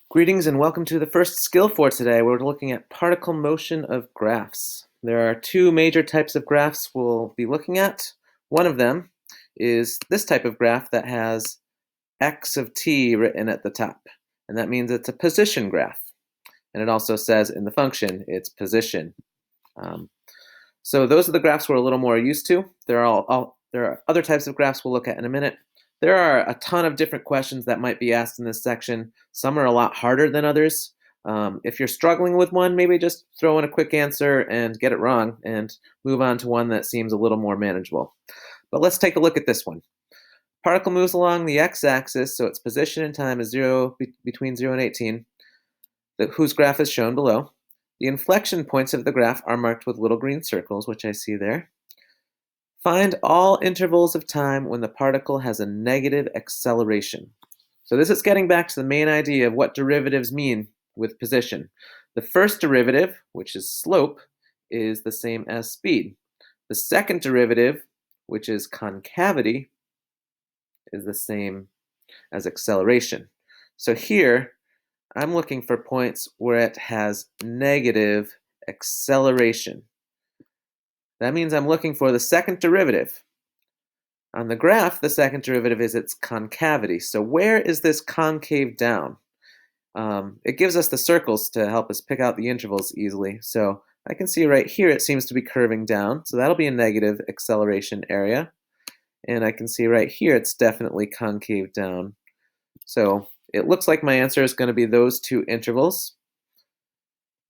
Greetings and welcome to the first skill for today. We're looking at particle motion of graphs. There are two major types of graphs we'll be looking at. One of them is this type of graph that has x of t written at the top, and that means it's a position graph. And it also says in the function its position. So those are the graphs we're a little more used to. There are other types of graphs we'll look at in a minute. There are a ton of different questions that might be asked in this section. Some are a lot harder than others. If you're struggling with one, maybe just throw in a quick answer and get it wrong and move on to one that seems a little more manageable. But let's take a look at this one. Particle moves along the x-axis, so its position in time is between 0 and 18, whose graph is shown below. The inflection points of the graph are marked with little green circles, which I see there. Find all intervals of time when the particle has a negative acceleration. So this is getting back to the main idea of what derivatives mean with position. The first derivative, which is slope, is the same as speed. The second derivative, which is concavity, is the same as acceleration. So here, I'm looking for points where it has negative acceleration. That means I'm looking for the second derivative. On the graph, the second derivative is its concavity. So where is this concave down? It gives us the circles to help us pick out the intervals easily. So I can see right here it seems to be curving down. So that'll be a negative acceleration area. And I can see right here it's definitely concave down. So it looks like my answer is going to be those two intervals.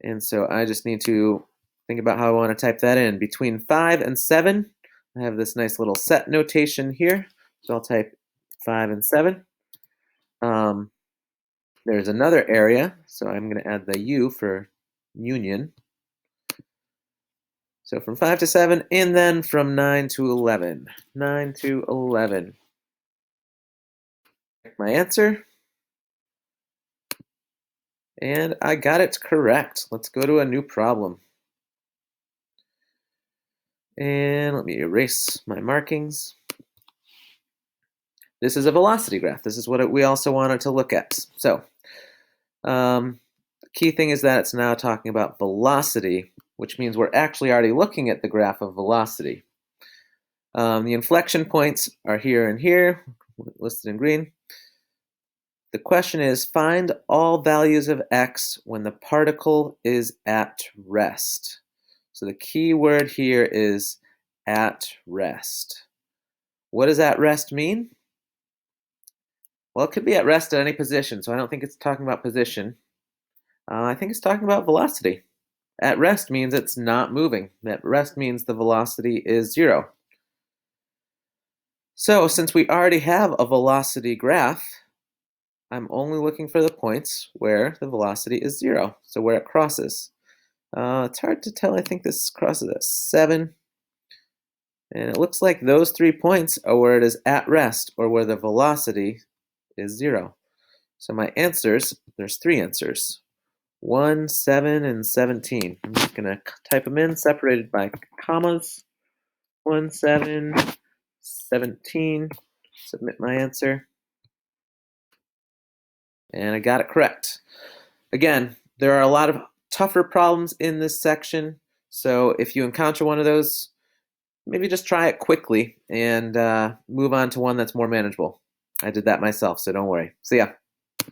And so I just need to think about how I want to type that in. Between 5 and 7, I have this nice little set notation here. So I'll type 5 and 7. There's another area, so I'm going to add the U for union. So from 5 to 7, and then from 9 to 11. 9 to 11. My answer. And I got it correct. Let's go to a new problem. And let me erase my markings. This is a velocity graph. This is what we also wanted to look at. So, the key thing is that it's now talking about velocity, which means we're actually already looking at the graph of velocity. The inflection points are here and here, listed in green. The question is, find all values of x when the particle is at rest. So the key word here is at rest. What does at rest mean? Well, it could be at rest at any position, so I don't think it's talking about position. I think it's talking about velocity. At rest means it's not moving. At rest means the velocity is 0. So since we already have a velocity graph, I'm only looking for the points where the velocity is 0, so where it crosses. It's hard to tell. I think this crosses at 7. And it looks like those 3 points are where it is at rest, or where the velocity is 0. So my answers, there's 3 answers. 1, 7, and 17. I'm just going to type them in, separated by commas. 1, 7, 17. Submit my answer. And I got it correct. Again, there are a lot of tougher problems in this section, so if you encounter one of those, maybe just try it quickly and move on to one that's more manageable. I did that myself, so don't worry. See ya.